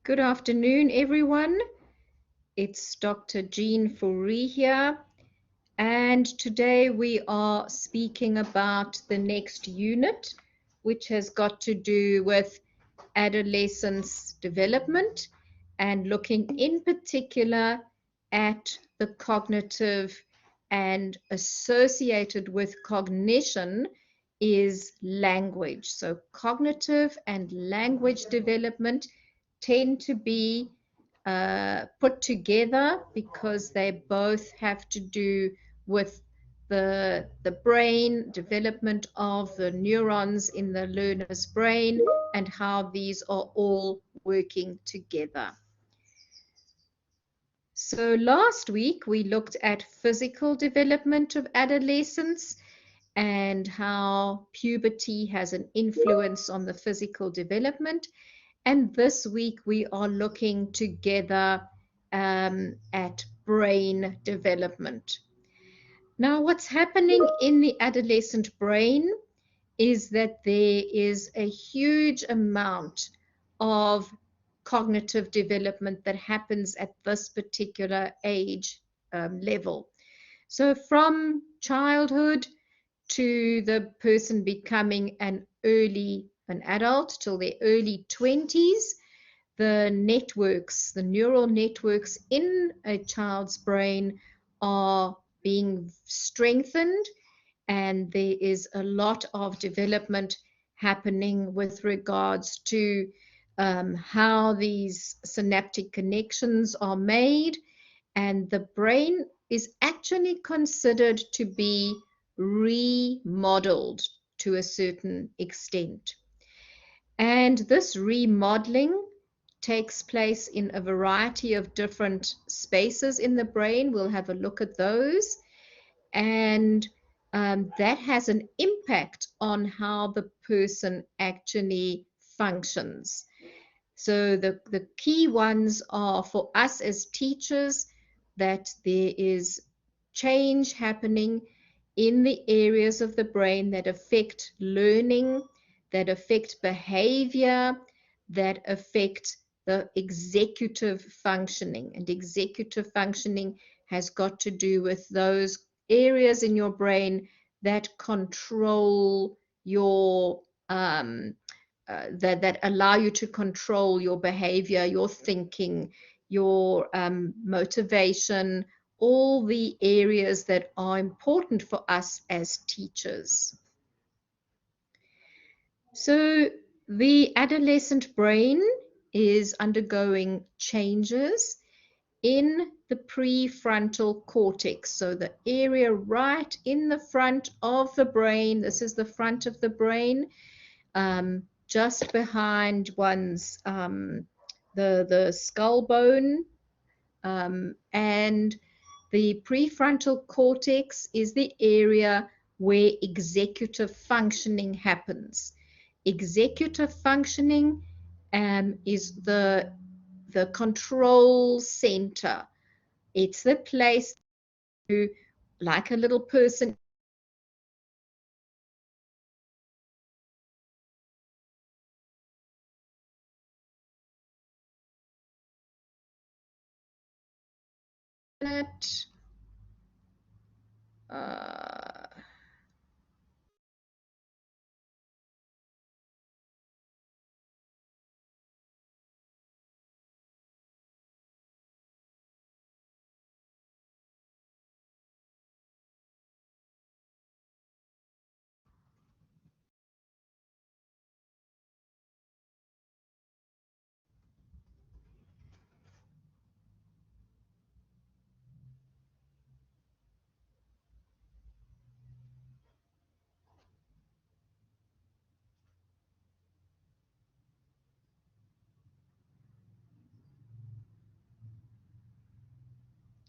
Good afternoon, everyone. It's Dr. Jean Fourie here, and today we are speaking about the next unit, which has got to do with adolescence development and looking in particular at the cognitive and associated with cognition is language. So cognitive and language development tend to be put together because they both have to do with the brain, development of the neurons in the learner's brain, and how these are all working together. So last week we looked at physical development of adolescence and how puberty has an influence on the physical development. And this week we are looking together at brain development. Now, what's happening in the adolescent brain is that there is a huge amount of cognitive development that happens at this particular age level. So from childhood to the person becoming an adult till their early 20s, the networks, the neural networks in a child's brain are being strengthened, and there is a lot of development happening with regards to how these synaptic connections are made, and the brain is actually considered to be remodeled to a certain extent. And this remodeling takes place in a variety of different spaces in the brain. We'll have a look at those. And that has an impact on how the person actually functions. So the key ones are for us as teachers that there is change happening in the areas of the brain that affect learning, that affect behavior, that affect the executive functioning. And executive functioning has got to do with those areas in your brain that control your that allow you to control your behavior, your thinking, your motivation, all the areas that are important for us as teachers. So the adolescent brain is undergoing changes in the prefrontal cortex. So the area right in the front of the brain, this is the front of the brain, just behind one's the skull bone, and the prefrontal cortex is the area where executive functioning happens. Executive functioning is the control center. It's the place to, like a little person,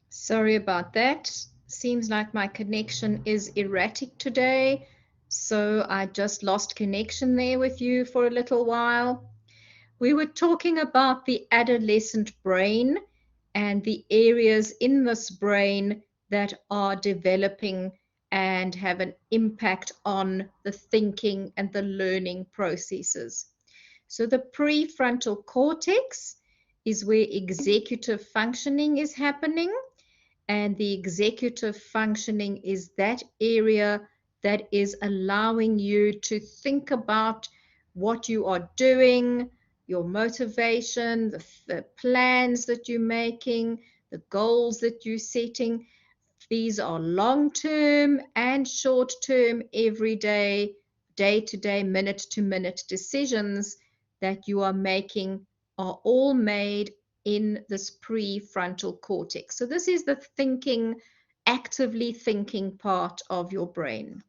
sorry about that. Seems like my connection is erratic today, so I just lost connection there with you for a little while. We were talking about the adolescent brain and the areas in this brain that are developing and have an impact on the thinking and the learning processes. So the prefrontal cortex is where executive functioning is happening. And the executive functioning is that area that is allowing you to think about what you are doing, your motivation, the plans that you're making, the goals that you're setting. These are long-term and short-term, everyday, day-to-day, minute-to-minute decisions that you are making are all made in this prefrontal cortex. So this is the thinking, actively thinking part of your brain.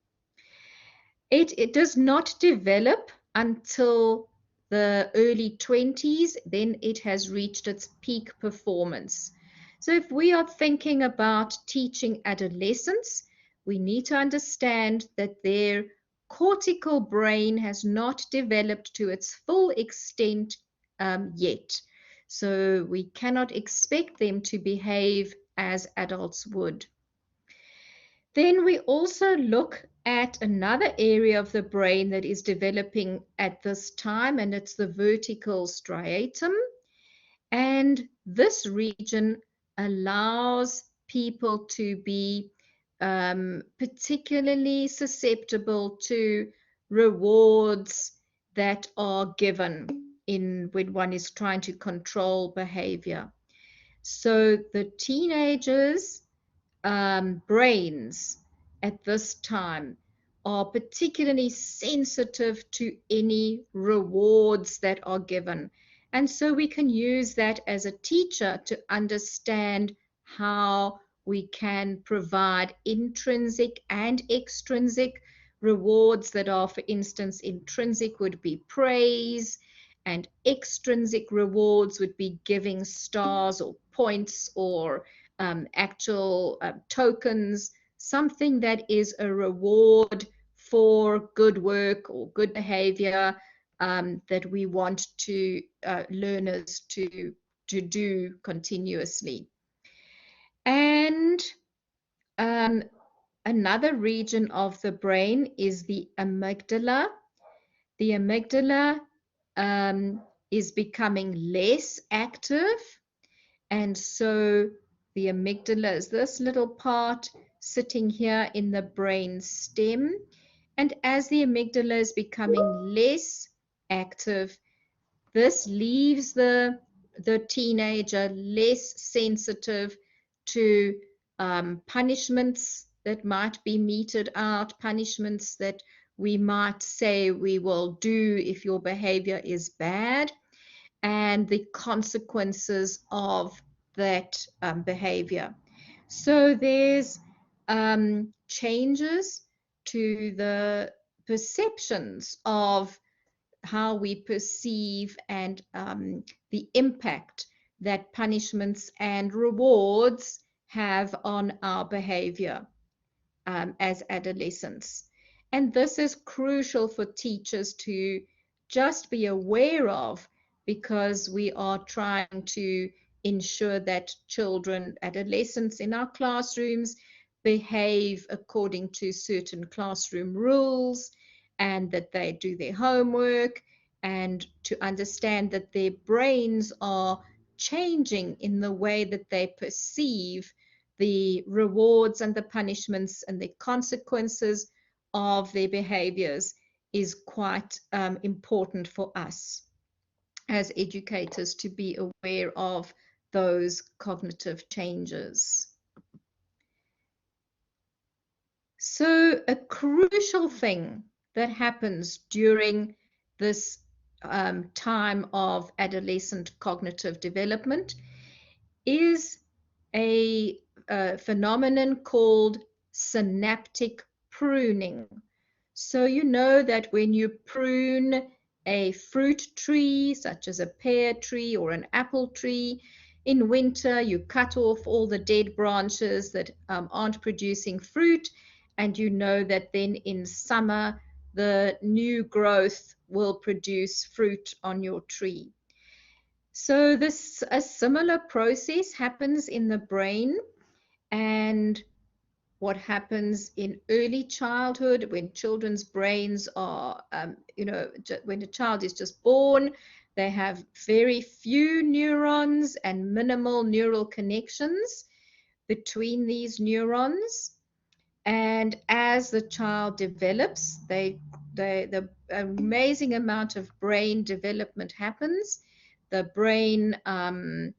It does not develop until the early 20s, then it has reached its peak performance. So if we are thinking about teaching adolescents, we need to understand that their cortical brain has not developed to its full extent yet. So we cannot expect them to behave as adults would. Then we also look at another area of the brain that is developing at this time, and it's the vertical striatum. And this region allows people to be particularly susceptible to rewards that are given when one is trying to control behavior. So the teenagers' brains at this time are particularly sensitive to any rewards that are given. And so we can use that as a teacher to understand how we can provide intrinsic and extrinsic rewards that are, for instance, intrinsic would be praise, and extrinsic rewards would be giving stars or points or actual tokens, something that is a reward for good work or good behavior that we want to learners to do continuously. And another region of the brain is the amygdala. The amygdala is becoming less active, and so the amygdala is this little part sitting here in the brain stem. And as the amygdala is becoming less active, this leaves the teenager less sensitive to punishments that might be meted out, punishments that we might say we will do if your behavior is bad, and the consequences of that behavior. So there's changes to the perceptions of how we perceive and the impact that punishments and rewards have on our behavior as adolescents. And this is crucial for teachers to just be aware of, because we are trying to ensure that children, adolescents in our classrooms behave according to certain classroom rules, and that they do their homework, and to understand that their brains are changing in the way that they perceive the rewards and the punishments and the consequences of their behaviors is quite important for us as educators to be aware of those cognitive changes. So a crucial thing that happens during this time of adolescent cognitive development is a phenomenon called synaptic pruning. So you know that when you prune a fruit tree, such as a pear tree or an apple tree, in winter you cut off all the dead branches that aren't producing fruit, and you know that then in summer the new growth will produce fruit on your tree. So a similar process happens in the brain, and what happens in early childhood when children's brains are, when a child is just born, they have very few neurons and minimal neural connections between these neurons. And as the child develops, the amazing amount of brain development happens. The brain um,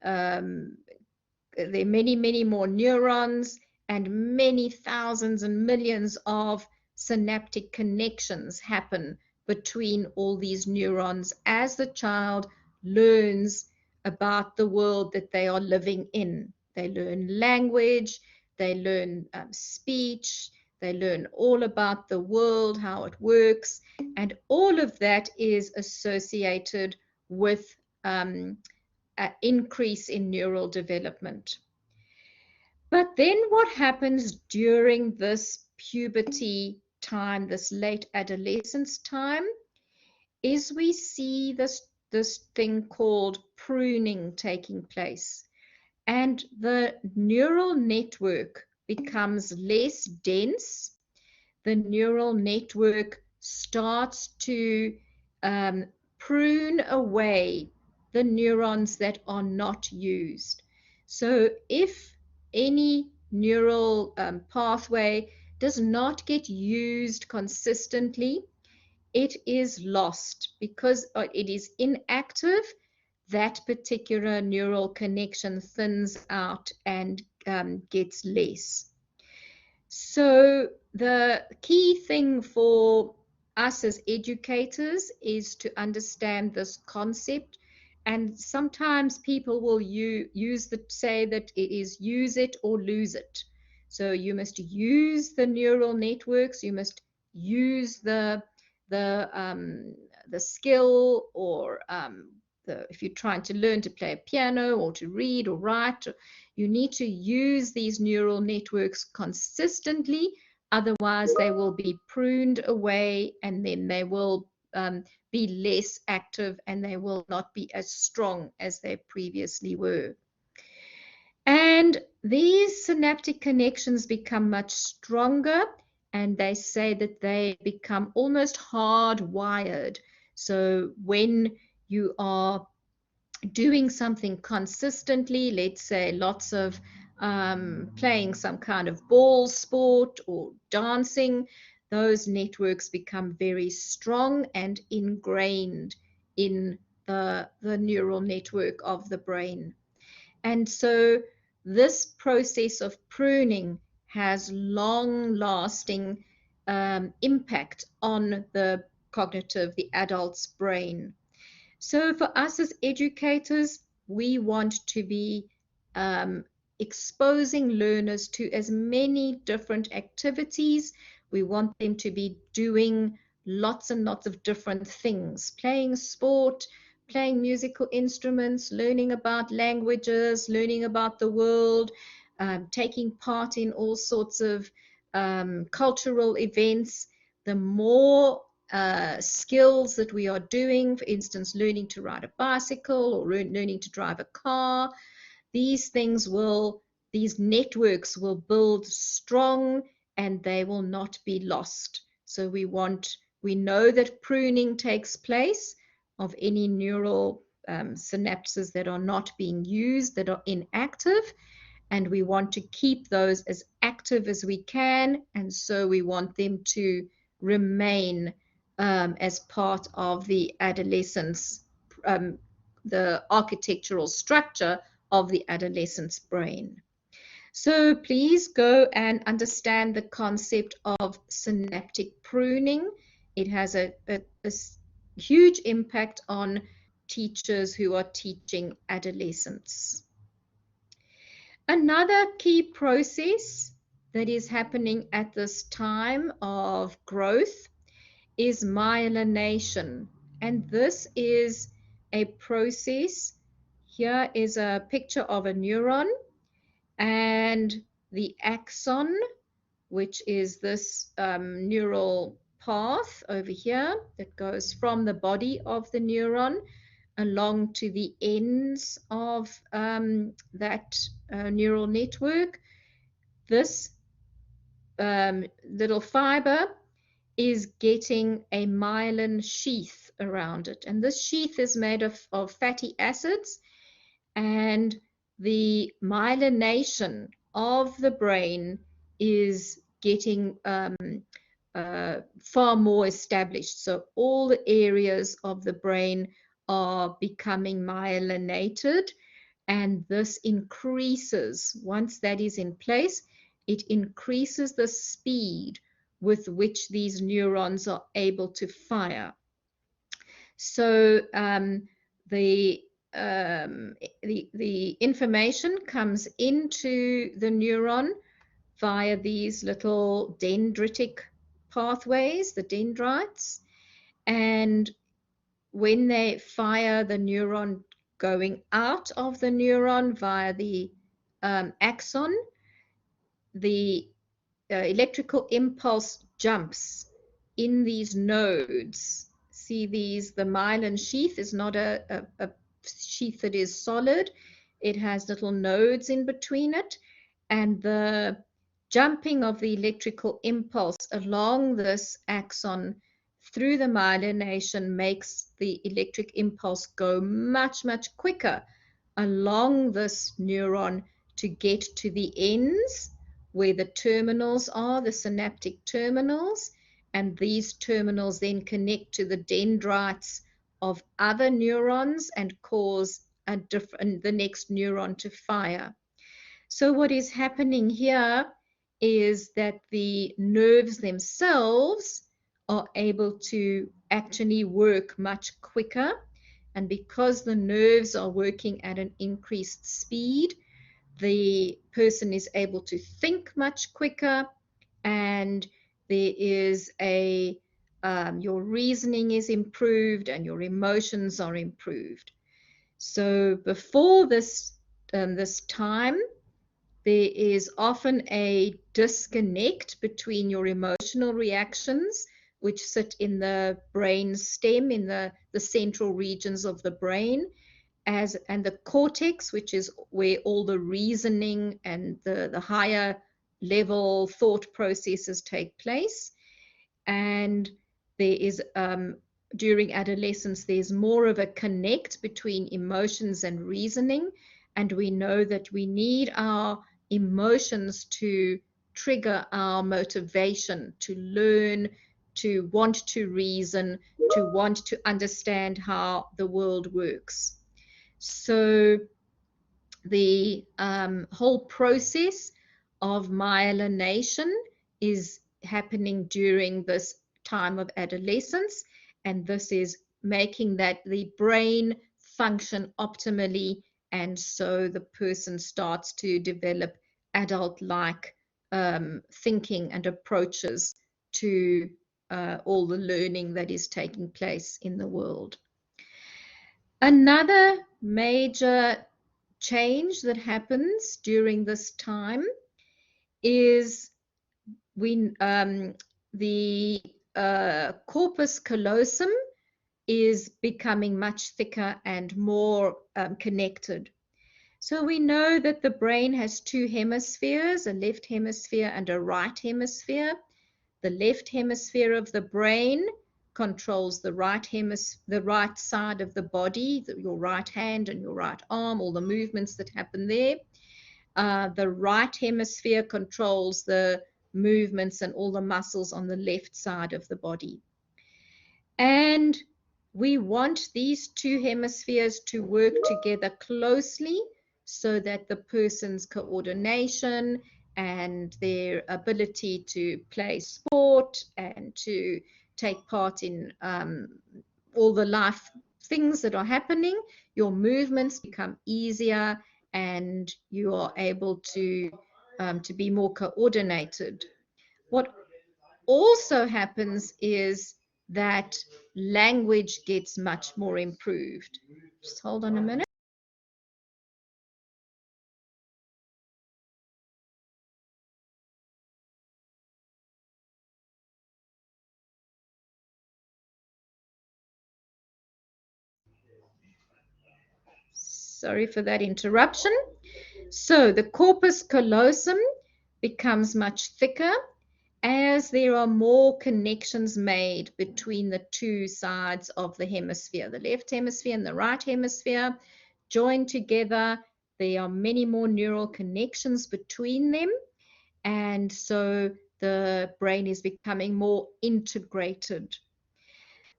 there are many, many more neurons and many thousands and millions of synaptic connections happen between all these neurons as the child learns about the world that they are living in. They learn language, they learn speech, they learn all about the world, how it works, and all of that is associated with an increase in neural development. But then what happens during this puberty time, this late adolescence time, is we see this thing called pruning taking place. And the neural network becomes less dense. The neural network starts to um, prune away the neurons that are not used. So if any neural pathway does not get used consistently, it is lost because it is inactive. That particular neural connection thins out and gets less. So the key thing for us as educators is to understand this concept. And sometimes people will say that it is use it or lose it. So you must use the neural networks. You must use the um, the skill, or if you're trying to learn to play a piano or to read or write, you need to use these neural networks consistently, otherwise they will be pruned away and then they will be less active and they will not be as strong as they previously were. And these synaptic connections become much stronger, and they say that they become almost hardwired. So when you are doing something consistently, let's say lots of playing some kind of ball sport or dancing, those networks become very strong and ingrained in the neural network of the brain. And so this process of pruning has long-lasting impact on the the adult's brain. So for us as educators, we want to be um, exposing learners to as many different activities. We want them to be doing lots and lots of different things, playing sport, playing musical instruments, learning about languages, learning about the world, taking part in all sorts of cultural events. The more skills that we are doing, for instance, learning to ride a bicycle or learning to drive a car, these things will, these networks will build strong and they will not be lost. So we know that pruning takes place of any neural synapses that are not being used, that are inactive, and we want to keep those as active as we can, and so we want them to remain as part of the adolescence, um, the architectural structure of the adolescent's brain. So please go and understand the concept of synaptic pruning. It has a huge impact on teachers who are teaching adolescents. Another key process that is happening at this time of growth is myelination. And this is a process. Here is a picture of a neuron and the axon, which is this neural path over here that goes from the body of the neuron along to the ends of that neural network. This little fiber is getting a myelin sheath around it. And this sheath is made of fatty acids, and the myelination of the brain is getting far more established. So all the areas of the brain are becoming myelinated, and this increases, once that is in place, it increases the speed with which these neurons are able to fire. So the the information comes into the neuron via these little dendritic pathways, the dendrites, and when they fire the neuron going out of the neuron via the axon, the electrical impulse jumps in these nodes. See these, the myelin sheath is not a sheath that is solid. It has little nodes in between it, and the jumping of the electrical impulse along this axon through the myelination makes the electric impulse go much, much quicker along this neuron to get to the ends where the terminals are, the synaptic terminals, and these terminals then connect to the dendrites of other neurons and cause the next neuron to fire. So what is happening here is that the nerves themselves are able to actually work much quicker. And because the nerves are working at an increased speed, the person is able to think much quicker, and there is your reasoning is improved and your emotions are improved. So before this time, there is often a disconnect between your emotional reactions, which sit in the brain stem, in the central regions of the brain, and the cortex, which is where all the reasoning and the higher level thought processes take place. And there is during adolescence, there's more of a connect between emotions and reasoning, and we know that we need our emotions to trigger our motivation to learn, to want to reason, to want to understand how the world works. So the whole process of myelination is happening during this time of adolescence, and this is making that the brain function optimally, and so the person starts to develop adult-like thinking and approaches to all the learning that is taking place in the world. Another major change that happens during this time is the corpus callosum is becoming much thicker and more connected. So we know that the brain has two hemispheres, a left hemisphere and a right hemisphere. The left hemisphere of the brain controls the right side of the body, your right hand and your right arm, all the movements that happen there. The right hemisphere controls the movements and all the muscles on the left side of the body. And we want these two hemispheres to work together closely so that the person's coordination and their ability to play sport and to take part in all the life things that are happening, your movements become easier and you are able to be more coordinated. What also happens is that language gets much more improved. Just hold on a minute. Sorry for that interruption. So the corpus callosum becomes much thicker, as there are more connections made between the two sides of the hemisphere, the left hemisphere and the right hemisphere joined together, there are many more neural connections between them. And so the brain is becoming more integrated.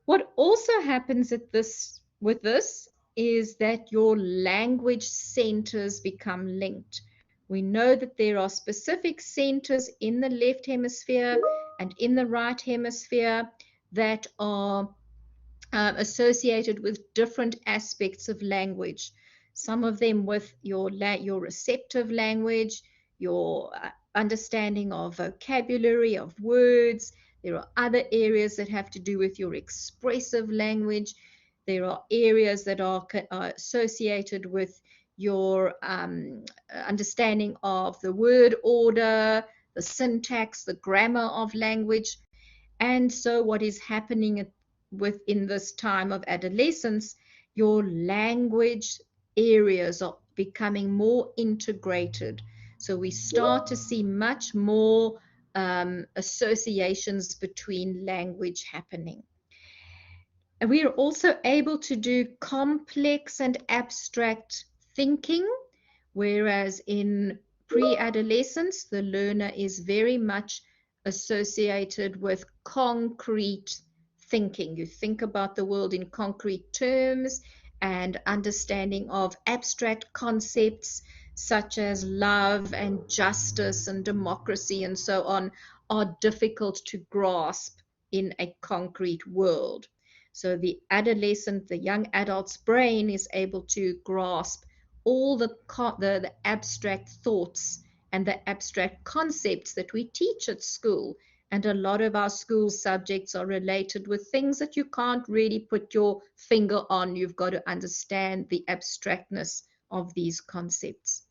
What also happens with this is that your language centers become linked. We know that there are specific centers in the left hemisphere and in the right hemisphere that are associated with different aspects of language. Some of them with your receptive language, your understanding of vocabulary, of words. There are other areas that have to do with your expressive language. There are areas that are associated with your understanding of the word order, the syntax, the grammar of language. And so, what is happening within this time of adolescence, your language areas are becoming more integrated. So, we start to see much more associations between language happening. And we are also able to do complex and abstract thinking, whereas in pre-adolescence, the learner is very much associated with concrete thinking. You think about the world in concrete terms, and understanding of abstract concepts such as love and justice and democracy and so on are difficult to grasp in a concrete world. So the adolescent, the young adult's brain is able to grasp all the abstract thoughts and the abstract concepts that we teach at school. And a lot of our school subjects are related with things that you can't really put your finger on. You've got to understand the abstractness of these concepts.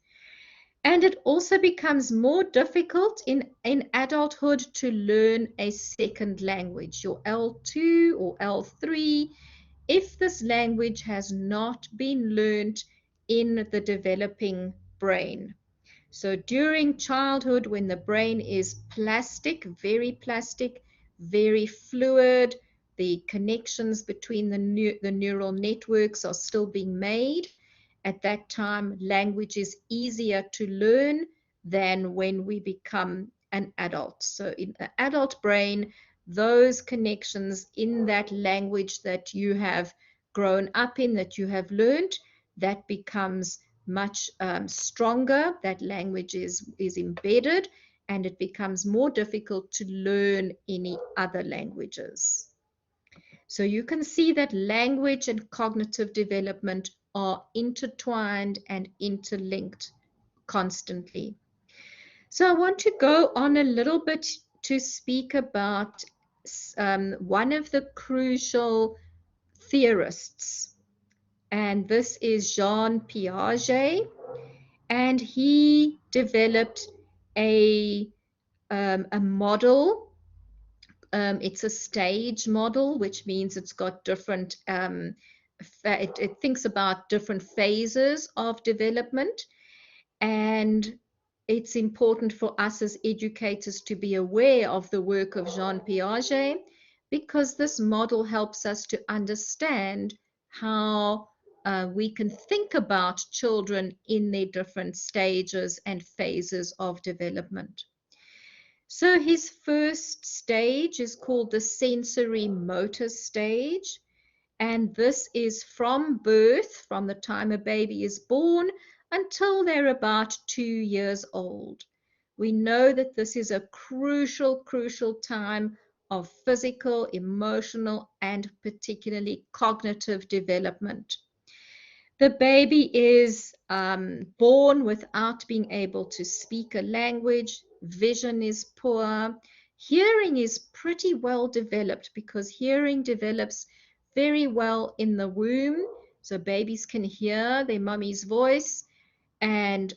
And it also becomes more difficult in adulthood to learn a second language, your L2 or L3, if this language has not been learned in the developing brain. So during childhood, when the brain is plastic, very fluid, the connections between the neural networks are still being made. At that time, language is easier to learn than when we become an adult. So in the adult brain, those connections in that language that you have grown up in, that you have learned, that becomes much stronger. That language is embedded, and it becomes more difficult to learn any other languages. So you can see that language and cognitive development are intertwined and interlinked constantly. So I want to go on a little bit to speak about one of the crucial theorists, and this is Jean Piaget, and he developed a model. It's a stage model, which means it's got different, it thinks about different phases of development. And it's important for us as educators to be aware of the work of Jean Piaget, because this model helps us to understand how we can think about children in their different stages and phases of development. So his first stage is called the sensory motor stage. And this is from birth, from the time a baby is born until they're about 2 years old. We know that this is a crucial time of physical, emotional, and particularly cognitive development. The baby is born without being able to speak a language. Vision is poor. Hearing is pretty well developed, because hearing develops very well in the womb. So babies can hear their mummy's voice, and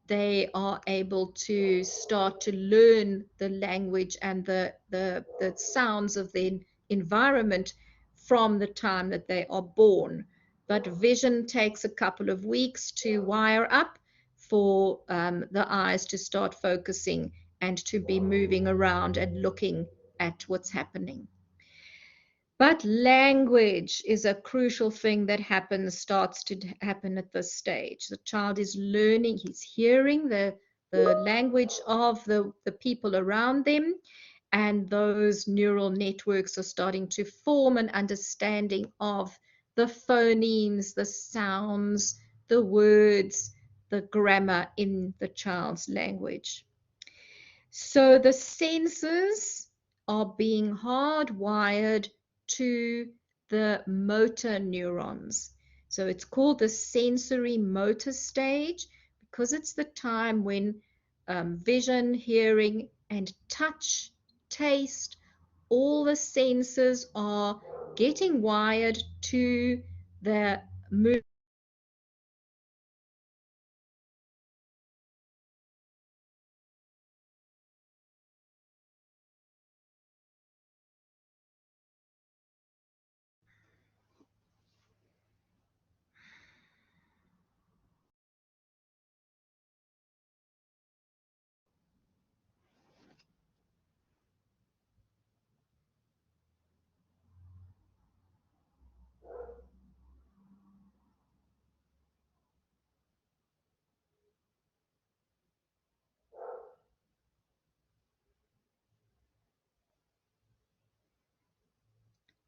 they are able to start to learn the language and the sounds of their environment from the time that they are born. But vision takes a couple of weeks to wire up for the eyes to start focusing and to be moving around and looking at what's happening. But language is a crucial thing that starts to happen at this stage. The child is learning, he's hearing the language of the people around them, and those neural networks are starting to form an understanding of the phonemes, the sounds, the words, the grammar in the child's language. So the senses are being hardwired to the motor neurons. So it's called the sensory motor stage because it's the time when vision, hearing, and touch, taste, all the senses are getting wired to the movement.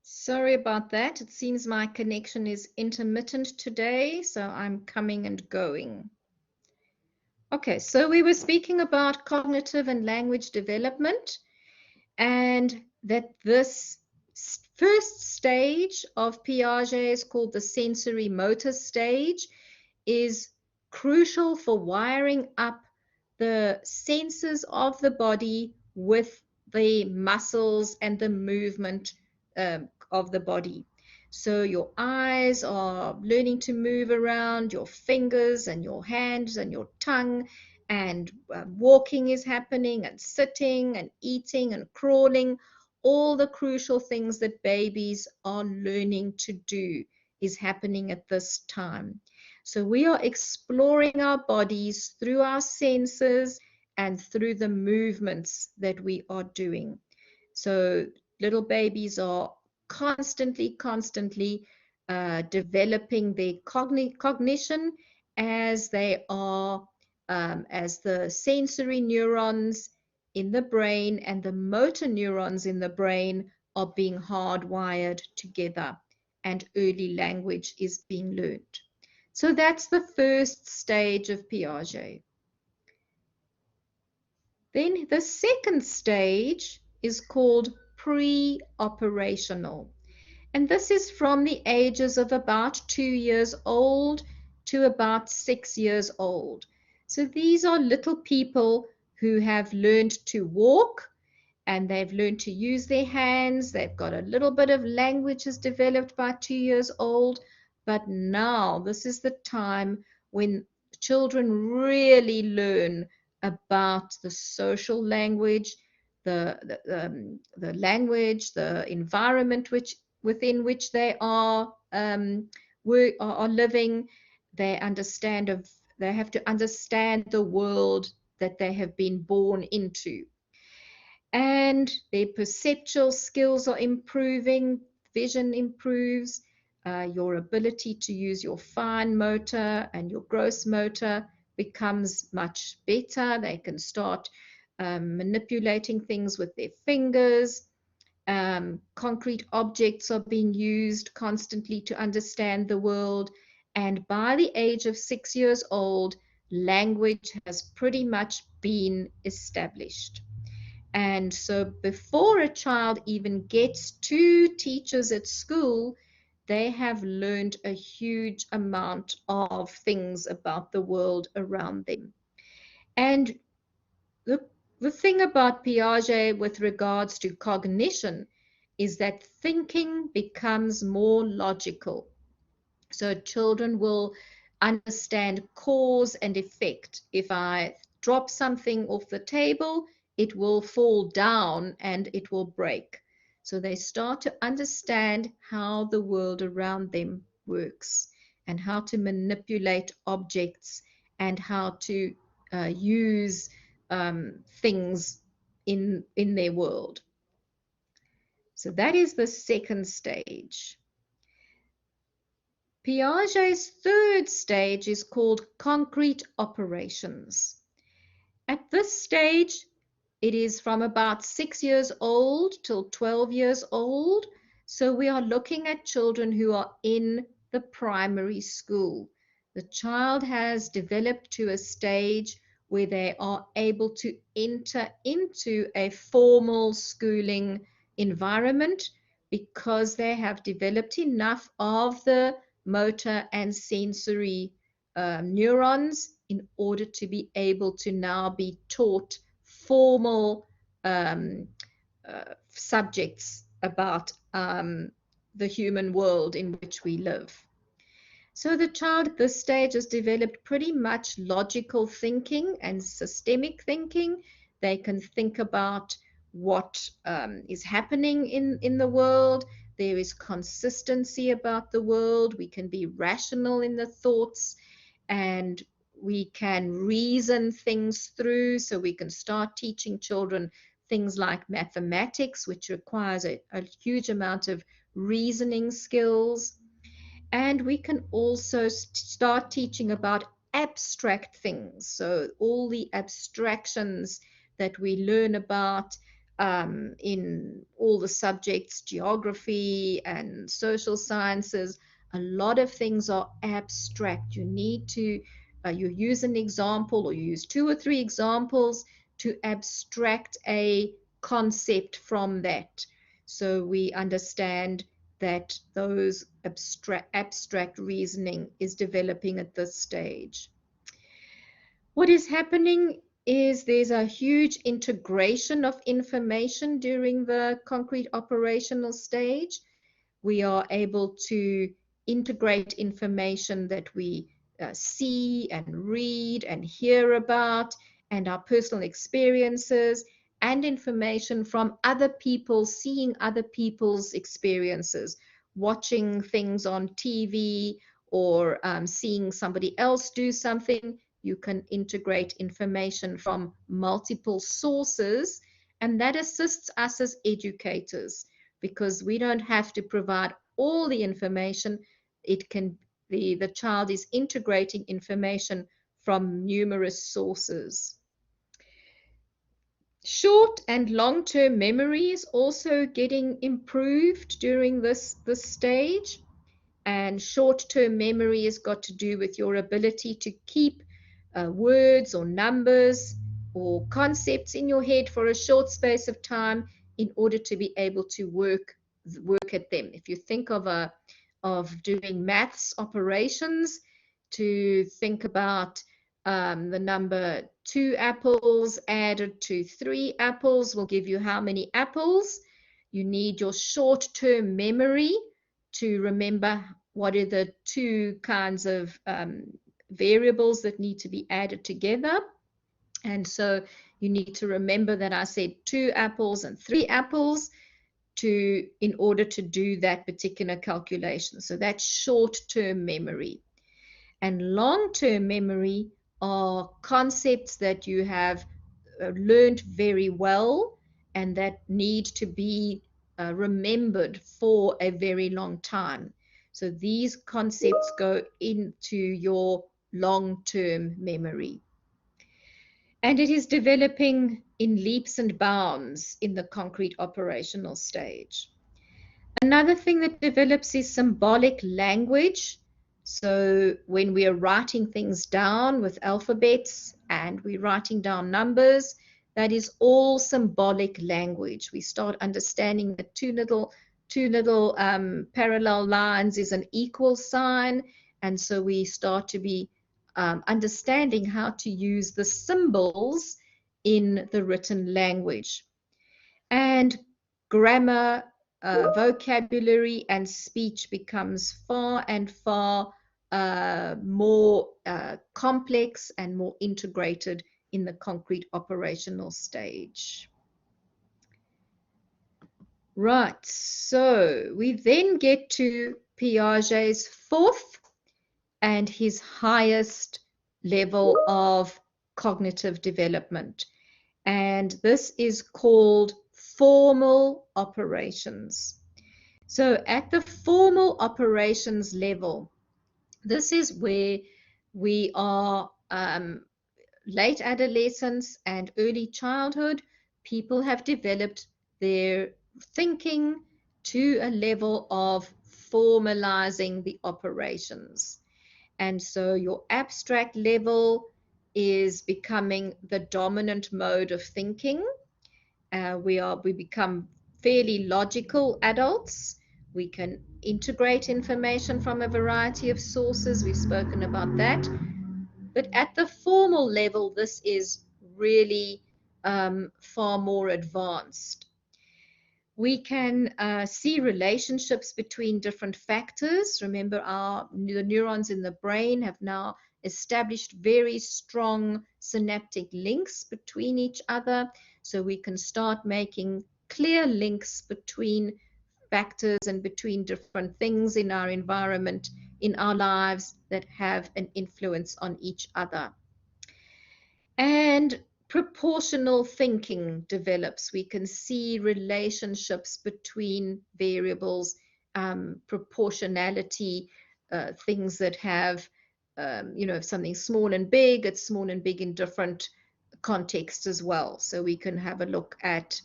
Sorry about that. It seems my connection is intermittent today, so I'm coming and going. Okay, so we were speaking about cognitive and language development, and that this first stage of Piaget is called the sensory motor stage, is crucial for wiring up the senses of the body with the muscles and the movement of the body. So your eyes are learning to move around, your fingers and your hands and your tongue, and walking is happening, and sitting and eating and crawling. All the crucial things that babies are learning to do is happening at this time. So we are exploring our bodies through our senses and through the movements that we are doing. So little babies are constantly developing their cognition as they are, as the sensory neurons in the brain and the motor neurons in the brain are being hardwired together, and early language is being learned. So that's the first stage of Piaget. Then the second stage is called pre-operational. And this is from the ages of about 2 years old to about 6 years old. So these are little people who have learned to walk, and they've learned to use their hands. They've got a little bit of language is developed by 2 years old. But now this is the time when children really learn about the social language, the language, the environment within which they are living. They understand they have to understand the world that they have been born into, and their perceptual skills are improving, vision improves, your ability to use your fine motor and your gross motor becomes much better. They can start manipulating things with their fingers. Concrete objects are being used constantly to understand the world. And by the age of 6 years old, language has pretty much been established. And so before a child even gets to teachers at school, they have learned a huge amount of things about the world around them. And the, the thing about Piaget with regards to cognition is that thinking becomes more logical. So children will understand cause and effect. If I drop something off the table, it will fall down and it will break. So they start to understand how the world around them works, and how to manipulate objects, and how to use things in their world. So that is the second stage. Piaget's third stage is called concrete operations. At this stage, it is from about 6 years old till 12 years old. So we are looking at children who are in the primary school. The child has developed to a stage where they are able to enter into a formal schooling environment because they have developed enough of the motor and sensory neurons in order to be able to now be taught formal subjects about the human world in which we live. So the child at this stage has developed pretty much logical thinking and systemic thinking. They can think about what is happening in the world. There is consistency about the world. We can be rational in the thoughts, and we can reason things through. So we can start teaching children things like mathematics, which requires a huge amount of reasoning skills. And we can also start teaching about abstract things. So all the abstractions that we learn about in all the subjects, geography and social sciences, a lot of things are abstract. You need to, you use an example or you use 2 or 3 examples to abstract a concept from that. So we understand that those abstract reasoning is developing at this stage. What is happening is there's a huge integration of information during the concrete operational stage. We are able to integrate information that we see and read and hear about, and our personal experiences, and information from other people, seeing other people's experiences, watching things on TV or seeing somebody else do something. You can integrate information from multiple sources, and that assists us as educators because we don't have to provide all the information. It can the child is integrating information from numerous sources. Short and long-term memory is also getting improved during this stage. And short-term memory has got to do with your ability to keep words or numbers or concepts in your head for a short space of time in order to be able to work at them. If you think of doing maths operations, to think about the number 2 apples added to 3 apples will give you how many apples. You need your short-term memory to remember what are the 2 kinds of variables that need to be added together. And so you need to remember that I said 2 apples and 3 apples in order to do that particular calculation. So that's short-term memory. And long-term memory are concepts that you have learned very well and that need to be remembered for a very long time. So these concepts go into your long-term memory. And it is developing in leaps and bounds in the concrete operational stage. Another thing that develops is symbolic language. So when we are writing things down with alphabets and we're writing down numbers, that is all symbolic language. We start understanding that two little parallel lines is an equal sign. And so we start to be understanding how to use the symbols in the written language. And grammar, vocabulary, and speech becomes far and far more complex and more integrated in the concrete operational stage. Right, so we then get to Piaget's fourth and his highest level of cognitive development. And this is called formal operations. So at the formal operations level, this is where we are late adolescence and early childhood. People have developed their thinking to a level of formalizing the operations. And so your abstract level is becoming the dominant mode of thinking. We become fairly logical adults. We can integrate information from a variety of sources. We've spoken about that. But at the formal level, this is really far more advanced. We can see relationships between different factors. Remember, the neurons in the brain have now established very strong synaptic links between each other. So we can start making clear links between factors and between different things in our environment, in our lives, that have an influence on each other. And proportional thinking develops. We can see relationships between variables, proportionality, things that have, if something's small and big, it's small and big in different contexts as well. So we can have a look at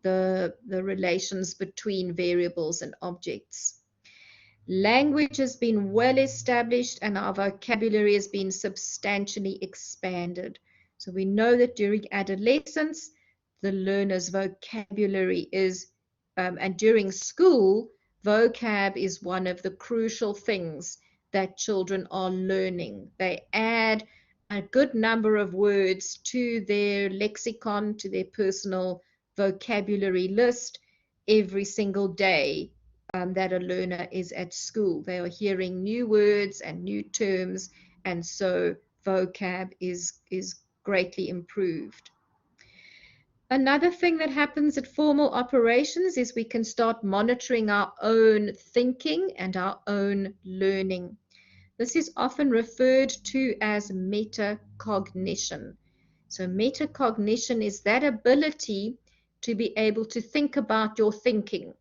the relations between variables and objects. Language has been well established and our vocabulary has been substantially expanded. So we know that during adolescence, the learner's vocabulary is, and during school, vocab is one of the crucial things that children are learning. They add a good number of words to their lexicon, to their personal vocabulary list every single day that a learner is at school. They are hearing new words and new terms, and so vocab is greatly improved. Another thing that happens at formal operations is we can start monitoring our own thinking and our own learning. This is often referred to as metacognition. So metacognition is that ability to be able to think about your thinking,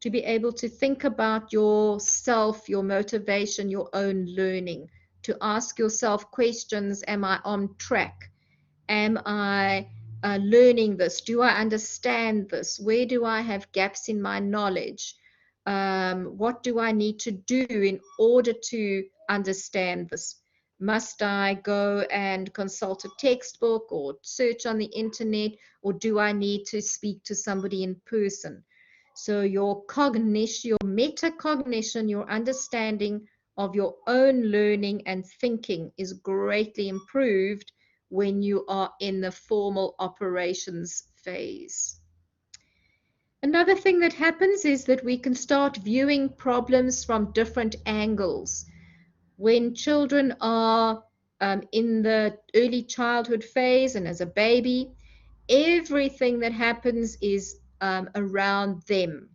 to be able to think about yourself, your motivation, your own learning, to ask yourself questions. Am I on track? Am I learning this? Do I understand this? Where do I have gaps in my knowledge? What do I need to do in order to understand this? Must I go and consult a textbook or search on the internet, or do I need to speak to somebody in person? So your cognition, your metacognition, your understanding of your own learning and thinking is greatly improved when you are in the formal operations phase. Another thing that happens is that we can start viewing problems from different angles. When children are in the early childhood phase and as a baby, everything that happens is around them.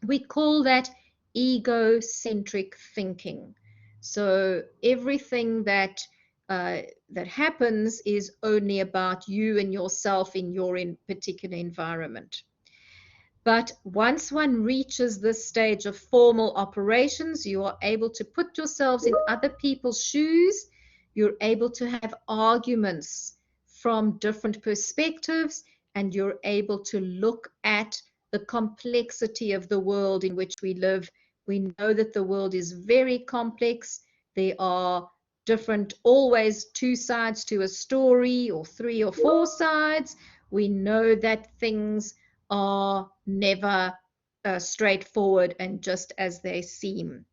We call that egocentric thinking. So everything that happens is only about you and yourself in your particular environment. But once one reaches this stage of formal operations, you are able to put yourselves in other people's shoes. You're able to have arguments from different perspectives, and you're able to look at the complexity of the world in which we live. We know that the world is very complex. There are always two sides to a story, or three or four sides. We know that things are never straightforward and just as they seem.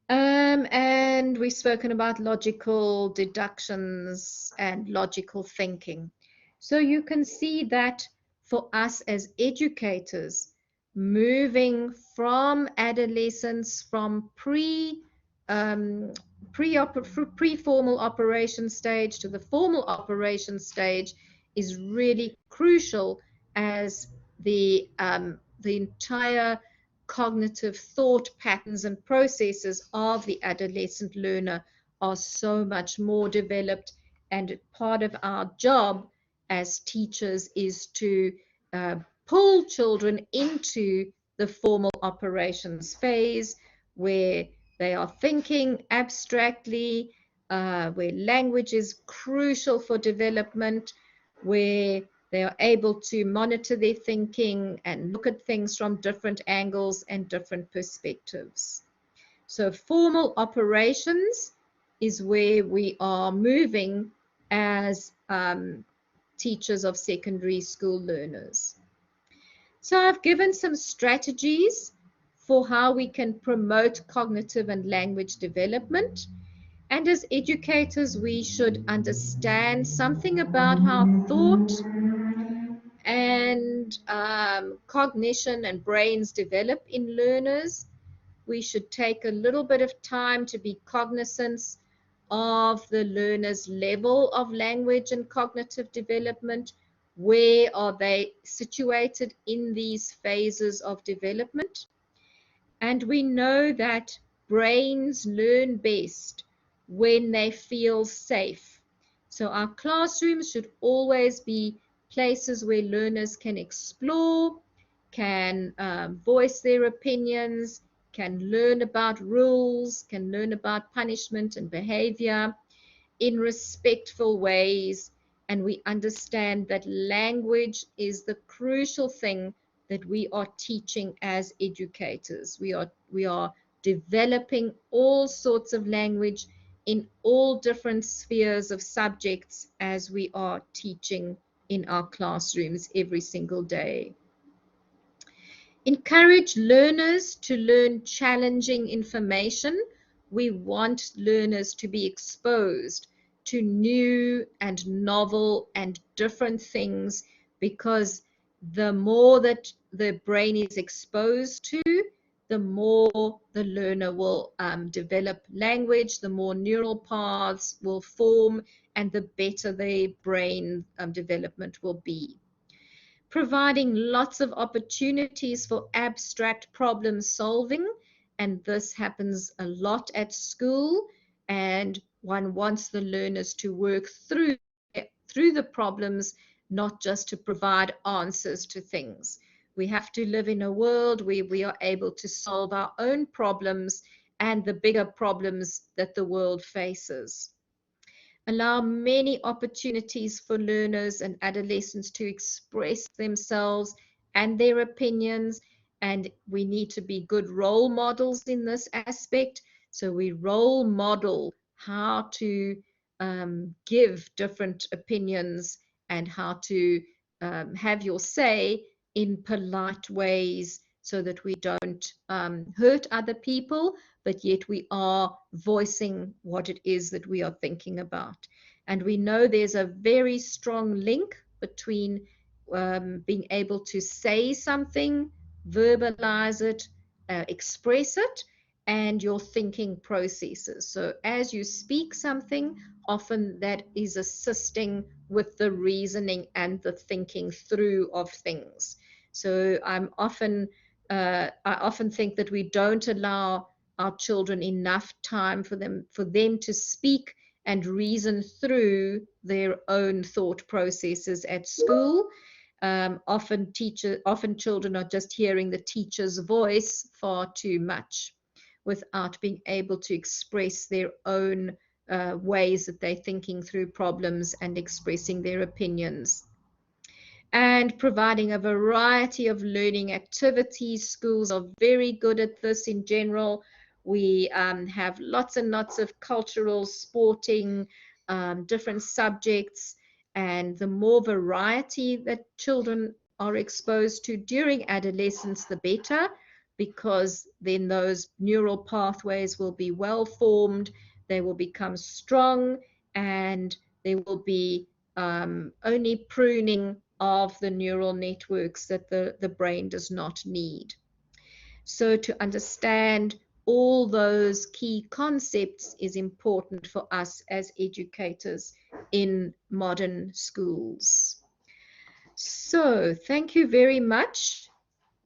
And we've spoken about logical deductions and logical thinking. So you can see that for us as educators, moving from adolescence, from pre-formal operation stage to the formal operation stage is really crucial, as the entire cognitive thought patterns and processes of the adolescent learner are so much more developed, and part of our job as teachers is to pull children into the formal operations phase where they are thinking abstractly, where language is crucial for development, where they are able to monitor their thinking and look at things from different angles and different perspectives. So formal operations is where we are moving as teachers of secondary school learners. So I've given some strategies for how we can promote cognitive and language development. And as educators, we should understand something about how thought and cognition and brains develop in learners. We should take a little bit of time to be cognizant of the learner's level of language and cognitive development. Where are they situated in these phases of development? And we know that brains learn best when they feel safe. So our classrooms should always be places where learners can explore, can voice their opinions, can learn about rules, can learn about punishment and behavior in respectful ways. And we understand that language is the crucial thing that we are teaching as educators. We are developing all sorts of language in all different spheres of subjects as we are teaching in our classrooms every single day. Encourage learners to learn challenging information. We want learners to be exposed to new and novel and different things, because the more that the brain is exposed to, the more the learner will develop language, the more neural paths will form, and the better their brain development will be. Providing lots of opportunities for abstract problem solving, and this happens a lot at school, and one wants the learners to work through the problems, not just to provide answers to things. We have to live in a world where we are able to solve our own problems and the bigger problems that the world faces. Allow many opportunities for learners and adolescents to express themselves and their opinions, and we need to be good role models in this aspect. So we role model how to give different opinions and how to have your say in polite ways, so that we don't hurt other people, but yet we are voicing what it is that we are thinking about. And we know there's a very strong link between being able to say something, verbalize it, express it, and your thinking processes. So as you speak something, often that is assisting with the reasoning and the thinking through of things. So I often think that we don't allow our children enough time for them to speak and reason through their own thought processes at school. Often children are just hearing the teacher's voice far too much, without being able to express their own ways that they're thinking through problems and expressing their opinions. And providing a variety of learning activities. Schools are very good at this in general. We have lots and lots of cultural, sporting, different subjects, and the more variety that children are exposed to during adolescence, the better, because then those neural pathways will be well formed, they will become strong, and there will be only pruning of the neural networks that the brain does not need. So to understand all those key concepts is important for us as educators in modern schools. So thank you very much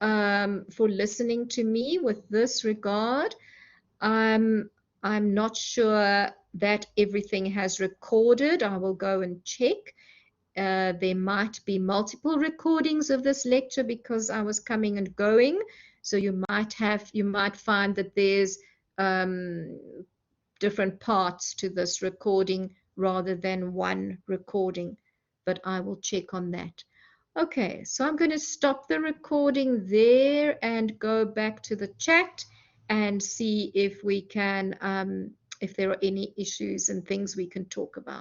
for listening to me with this regard. I'm not sure that everything has recorded. I will go and check. There might be multiple recordings of this lecture because I was coming and going. So you might find that there's different parts to this recording rather than one recording, but I will check on that. Okay, so I'm going to stop the recording there and go back to the chat and see if we can, if there are any issues and things we can talk about.